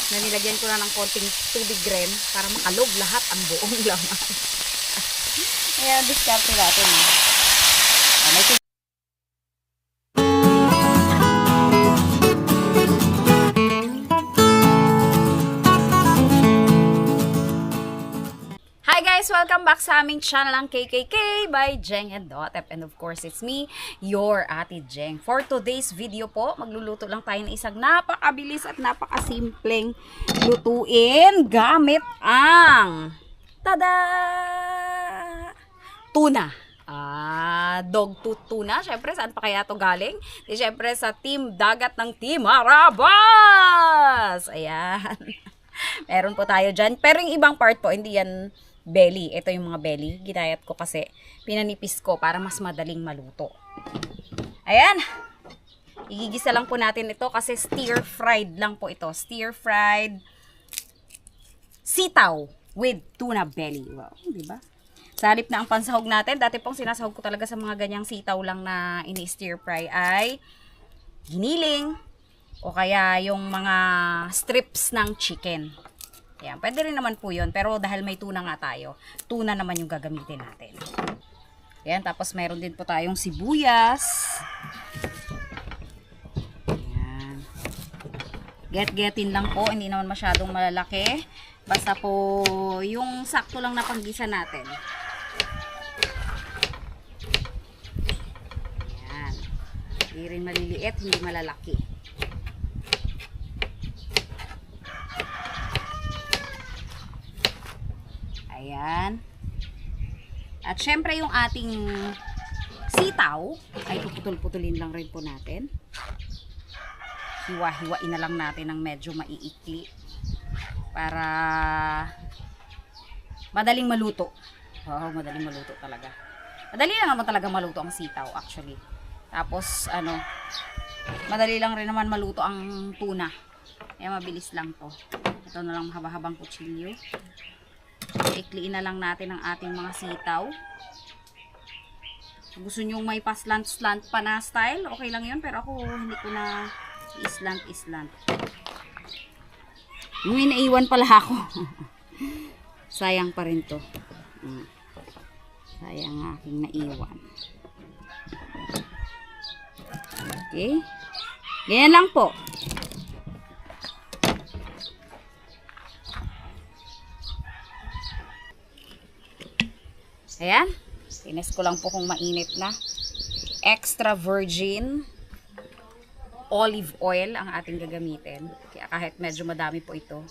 na nilagyan ko na ng konting tubig rin para makalog lahat ang buong laman. Ayan, diskarte natin. Hi guys! Welcome back sa aming channel ang KKK by Jeng and Dotep. And of course, it's me, your Ate Jeng. For today's video po, magluluto lang tayo ng isang napakabilis at napakasimpleng lutuin gamit ang tada! Tuna. Dog tooth tuna. Siyempre, saan pa kaya ito galing? Siyempre, sa team dagat ng Team Harabas! Ayan. Meron po tayo dyan. Pero yung ibang part po, hindi yan belly. Ito yung mga belly. Ginayat ko kasi pinanipis ko para mas madaling maluto. Ayan. Igigisa lang po natin ito kasi stir-fried lang po ito. Stir-fried sitaw with tuna belly. Wow, diba? Sa halip na ang pansahog natin, dati pong sinasahog ko talaga sa mga ganyang sitaw lang na ini-stir-fry ay giniling o kaya yung mga strips ng chicken. Ayan, pwede rin naman po yun. Pero dahil may tuna nga tayo, tuna naman yung gagamitin natin. Ayan, tapos mayroon din po tayong sibuyas. Ayan. Get-getin lang po, hindi naman masyadong malalaki. Basta po yung sakto lang na panggisa natin. Ayan. Hindi rin maliliit, hindi malalaki. Ayan. At syempre yung ating sitaw ay puputol-putulin lang rin po natin. Hiwa-hiwain na lang natin ng medyo maiikli para madaling maluto. Wow, madaling maluto talaga. Madali lang naman talaga maluto ang sitaw actually. Tapos madali lang rin naman maluto ang tuna. Kaya mabilis lang to. Ito na lang mahaba-habang kutsilyo. Ikliin na lang natin ang ating mga sitaw. Gusto nyo may pa-slant-slant pa na style, okay lang yun. Pero ako hindi ko na islant-islant. May naiwan pala ako. Sayang pa rin to. Sayang aking naiwan. Okay. Ganyan lang po. Ayan. Tines ko lang po kung mainit na. Extra virgin olive oil ang ating gagamitin. Kaya kahit medyo madami po ito.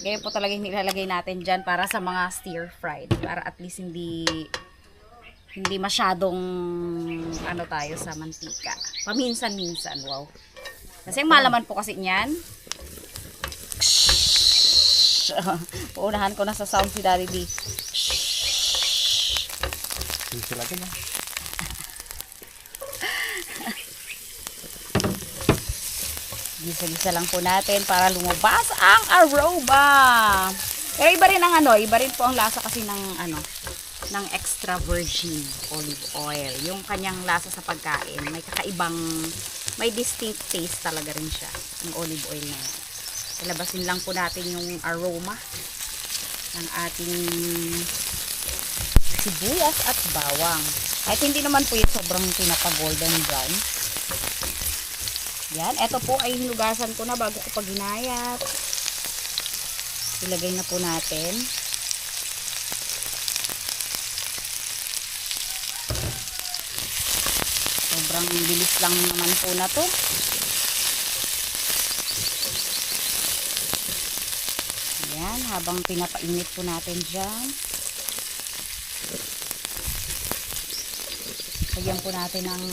Ganyan po talaga yung nilalagay natin dyan para sa mga stir-fried. Para at least hindi masyadong tayo sa mantika. Paminsan-minsan. Wow. Kasi yung malaman po kasi niyan. Uunahan ko na sa sound si Daddy D. Sila din yan. Gisa-gisa lang po natin para lumabas ang aroma. Pero iba rin ang iba rin po ang lasa kasi ng extra virgin olive oil. Yung kanyang lasa sa pagkain, may distinct taste talaga rin siya. Yung olive oil na yan. Ilabasin lang po natin yung aroma ng ating sibuyas at bawang. Kahit hindi naman po yung sobrang pinapa-golden brown. Yan. Ito po ay hinugasan ko na bago ko paghinayat. Ilagay na po natin. Sobrang bilis lang naman po na to. Yan. Habang pinapainit po natin dyan. Lagyan po natin ng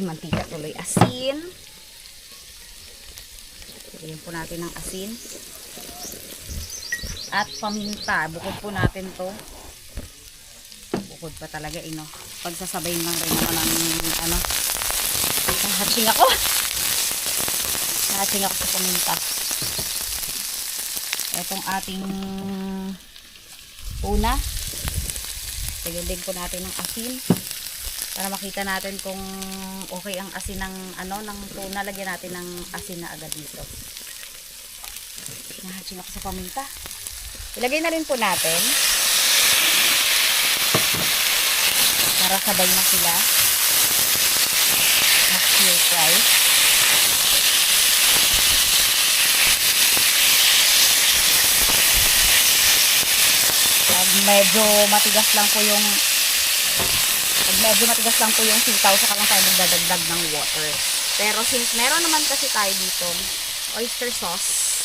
mantika tuloy. Asin. Lagyan po natin ng asin. At paminta. Bukod po natin to. Bukod pa talaga, Pagsasabayin lang rin naman ng, Nahatsing ako sa paminta. Itong ating tuna. Lagyan din po natin ng asin. Para makita natin kung okay ang asin ng ng tuna, lagyan natin ng asin na agad dito. Nahatching ako sa paminta. Ilagay na rin po natin. Para sabay na sila. Stir fry. Pag medyo matigas lang po yung sitaw, saka lang tayo magdadagdag ng water. Pero since meron naman kasi tayo dito oyster sauce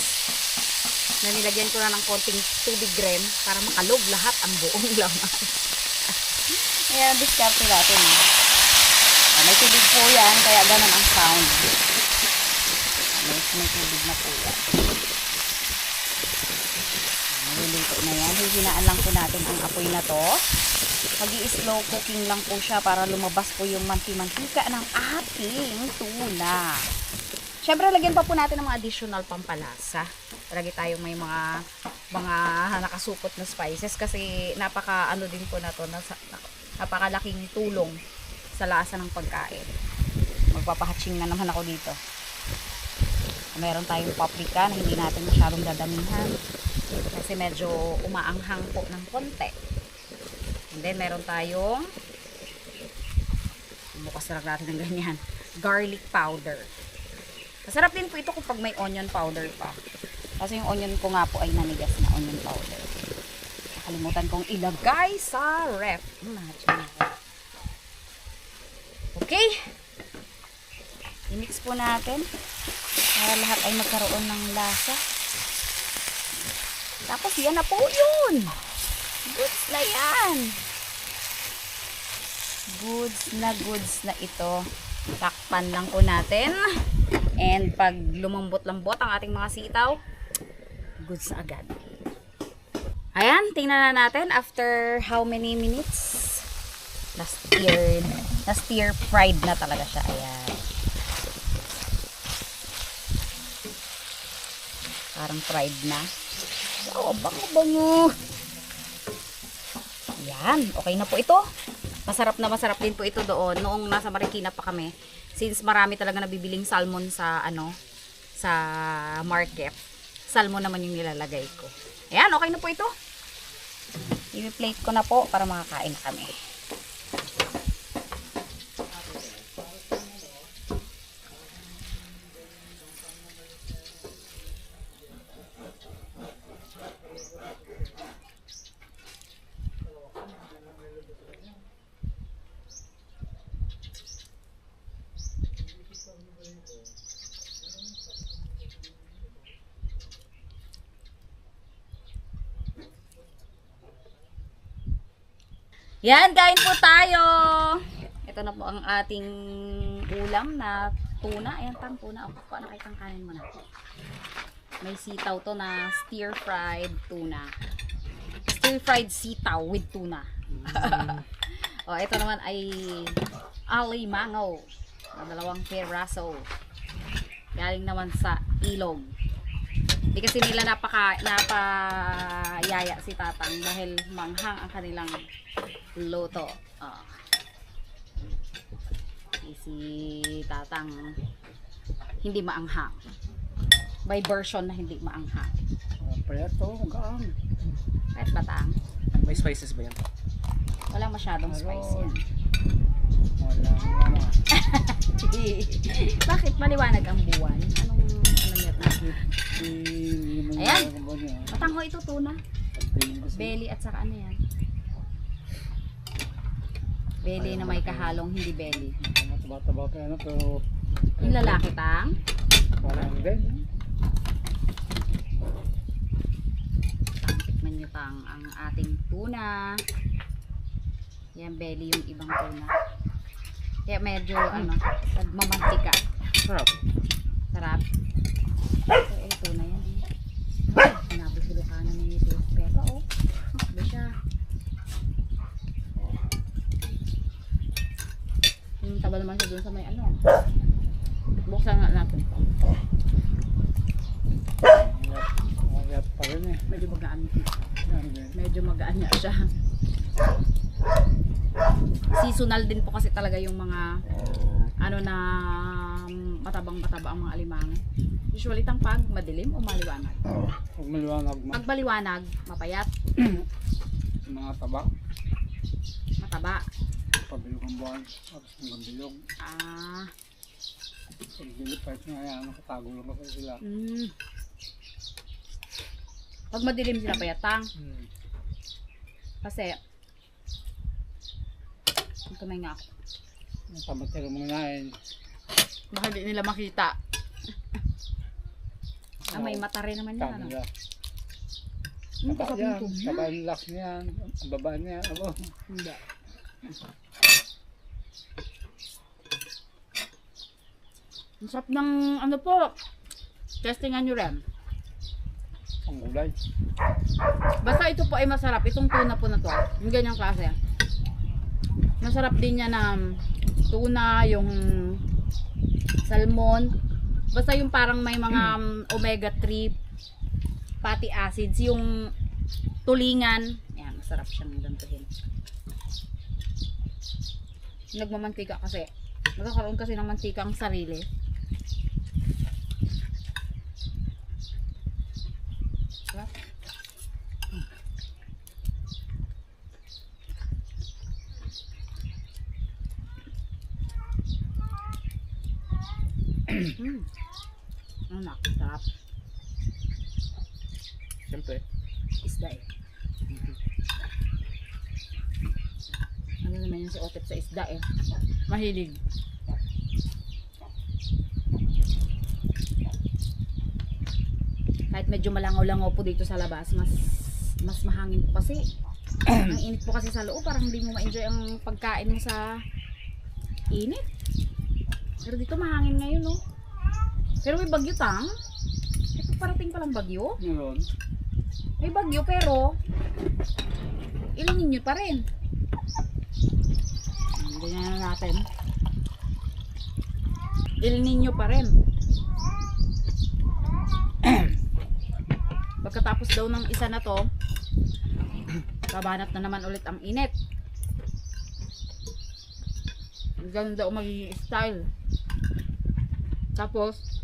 na nilagyan ko na ng konting tubig rin para makalog lahat ang buong laman. Ayan, diskarte natin. May tubig po yan, kaya ganun ang sound. May tubig na po yan. Naluluto na yan. Hihinaan lang po natin ang apoy na to. Mag-i-slow cooking lang po siya para lumabas po yung mantika ng ating tuna. Siyempre, lagyan pa po natin ng mga additional pampalasa. Lagi tayong may mga nakasupot na spices kasi din po na to, napakalaking tulong sa lasa ng pagkain. Magpapahatching na naman ako dito. Meron tayong paprika na hindi natin masyadong dadamihan kasi medyo umaanghang po ng konti. And then meron tayong bukas na lang natin ng ganyan, garlic powder. Masarap din po ito kapag may onion powder pa. Kasi yung onion ko nga po ay nanigas na onion powder. Nakalimutan kong ilagay sa ref. Okay. I-mix po natin para lahat ay magkaroon ng lasa. Tapos yan na po yun. Goods na yan. Goods na ito. Takpan lang po natin. And pag lumambot-lambot ang ating mga sitaw, goods na agad. Ayan, tingnan na natin after how many minutes. Na-stir fried na talaga siya. Ayan. Parang fried na. Oh, bango. Ayan, okay na po ito. Masarap din po ito doon noong nasa Marikina pa kami. Since marami talaga nabibiling salmon sa sa market. Salmon naman yung nilalagay ko. Ayan, okay na po ito. I-plate ko na po para makakain na kami. Yan, kain po tayo. Ito na po ang ating ulam na tuna. Ayan, tuna. Paano kayo kanin mo na? May sitaw to na stir-fried tuna. Stir-fried sitaw with tuna. O, ito naman ay alimango. Na 2 peraso. Galing naman sa ilog. Hindi kasi nila napayaya si Tatang dahil manghang ang kanilang luto. Si Tatang hindi maanghang. May version na hindi maanghang. Payat to, gaan. Kahit batang. May spices ba yan? Wala masyadong spice yan. Wala naman. Bakit maliwanag ang buwan? Anong niya natin? Ayan. Matangho ito tuna. Belly at saka ano yan? Belly na may kahalong hindi belly. Taba-taba pa yan, pero Yung lalaki tang. wala din. Tikman nyo tang ang ating tuna. Yan belly yung ibang tuna. Kaya medyo nagmamantika. Sarap. Sarap. Ito tuna yan. Sinabi si Lucana ni ito. Pero ba siya? Yung taba naman siya dun sa may buksan nga natin. Magyat pa rin eh. Medyo magaan. Medyo magaan niya siya. seasonal din po kasi talaga yung mga ano na matabang-mataba ang mga alimango. Usually pag madilim o maliwanag. Pag maliwanag mo, Pag maliwanag, mapayat, mga taba, mataba. pabilog ang buwan, tapos hanggang bilog. Ah, Pag bilog, kahit nga yan, nakatago lang kasi sila. Pag madilim sila payatang. Kasi, ang kamay nga ako. Ang tamad sila manginain. Baka di nila makita. May mata rin naman yan. Tama Ano? nila. Ang Taba kasap yan, nito. taba yung lock niyan, ang baba niya, abo. Hindi. Ang sarap ng ano po. Testingan nyo rin. Ang gulay. Basta ito po ay masarap. Itong tuna po na to. Yung ganyang klase. Masarap din niya na tuna, yung salmon. Basta yung parang may mga omega 3 fatty acids. Yung tulingan. Yan, masarap siyang gantuhin. Nagmamantika kasi. Magkakaroon kasi ng mantika ang sarili. Sarap. Anak, sarap. Siyempre. Isda eh. Ano naman yung si Otep sa isda eh. Mahilig. Kahit medyo malangaw-langaw po dito sa labas, mas mahangin po kasi. Ang init po kasi sa loob, parang hindi mo ma-enjoy ang pagkain mo sa init. Pero dito mahangin ngayon, no? Pero may bagyo tang. Ito parating palang bagyo. Meron. May bagyo pero ilingin nyo pa rin. Ganyan na natin. El Nino pa rin. Pagkatapos daw ng isa na to, babanat na naman ulit ang init. Ganun daw magiging style. Tapos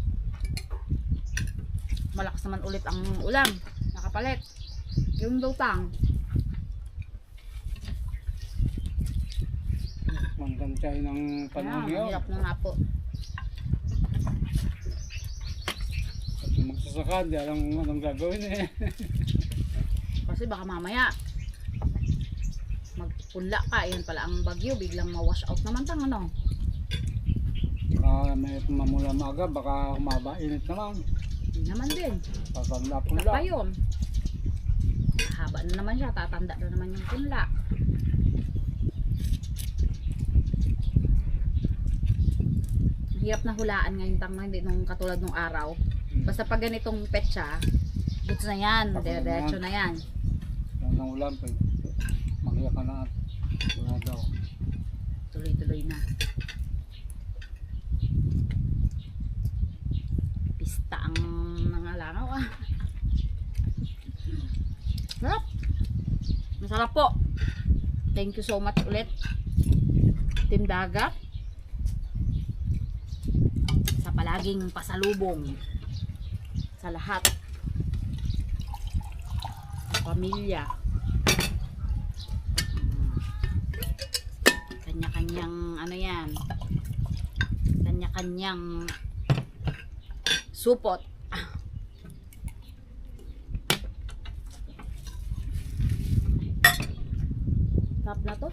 malakas naman ulit ang ulan. Nakapalit. Yung daw tang. Manggansay ng panahon Ayan, yun. hirap na nga po. At yung magsasaka, di alam kung anong gagawin eh. Kasi baka mamaya magpunla ka, yan pala ang bagyo, biglang ma-wash out naman tang ano. Baka may mamula maaga, baka humaba init naman. Hindi naman din. Saka Papanla-punla. yun. Haba na naman siya, tatanda na naman yung punla. Hirap na hulaan ngayon tang hindi nung katulad nung araw. Basta pag ganitong petsa, goods na yan, diretso na yan. Yan ang ulam, magiyak ka na at wala daw. Tuloy-tuloy na. Pista ang nangalangaw ah. Sarap. Masarap po. Thank you so much ulit, Team Dagat, sa palaging pasalubong sa lahat. Pamilya. Kanya-kanyang ano yan. Kanya-kanyang supot. Sarap na to.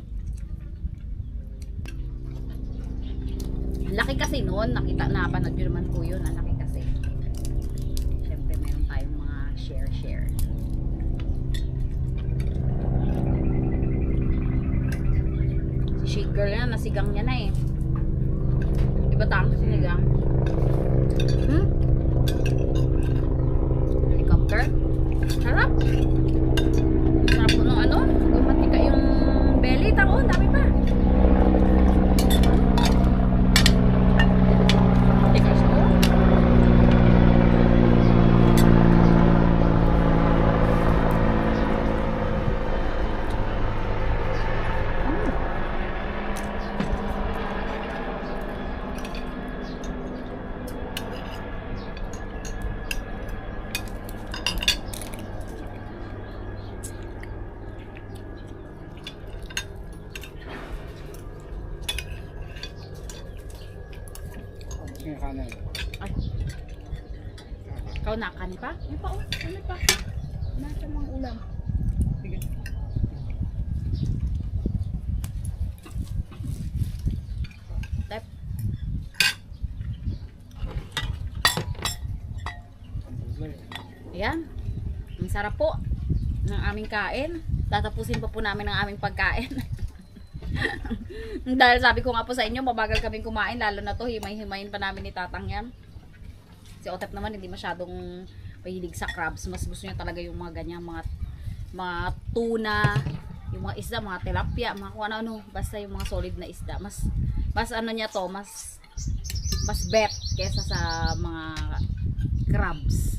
Ang laki kasi noon, nakita na panood yun naman po yun, ang laki kasi. Siyempre meron tayong mga share. Si Shake Girl na, nasigang niya na eh. Iba tang sinigang. Helicopter. Sarap. Sarap po nung ano, gumatika yung belly, tako, dami pa. Tikas ko. Ikaw nakani pa? May pa, oh. Ano pa? Nasa mga ulam. Sige. Tep. Ayan. Ang sarap po ng aming kain. Tatapusin pa po namin ang aming pagkain. Dahil sabi ko nga po sa inyo, mabagal kaming kumain. Lalo na to, himay-himayin pa namin ni Tatang yan. Si Otep naman, hindi masyadong mahilig sa crabs. Mas gusto niya talaga yung mga ganyan, mga tuna, yung mga isda, mga tilapia, mga kung ano-ano. Basta yung mga solid na isda. Mas ano niya to, mas bet kesa sa mga crabs.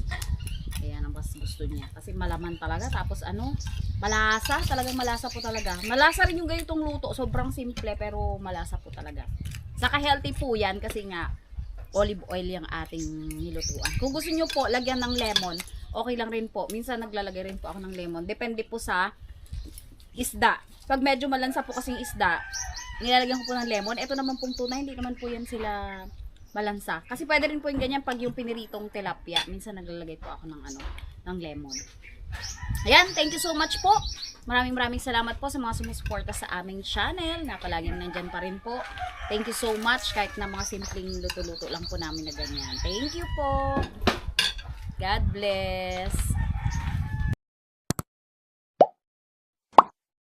Ayan ang mas gusto niya. Kasi malaman talaga. Tapos ano, malasa. Talagang malasa po talaga. Malasa rin yung ganitong luto. Sobrang simple pero malasa po talaga. Saka healthy po yan kasi nga olive oil yung ating nilutuan. Kung gusto nyo po lagyan ng lemon, okay lang rin po. Minsan naglalagay rin po ako ng lemon. Depende po sa isda. Pag medyo malansa po kasing isda, nilalagyan ko po ng lemon. Ito naman pong tuna, hindi naman po yan sila malansa. Kasi pwede rin po yung ganyan pag yung piniritong tilapia. Minsan naglalagay po ako ng ng lemon. Ayan, thank you so much po. Maraming salamat po sa mga sumusuporta sa aming channel na palaging nandyan pa rin po. Thank you so much kahit na mga simpleng luto-luto lang po namin na ganyan. Thank you po. God bless.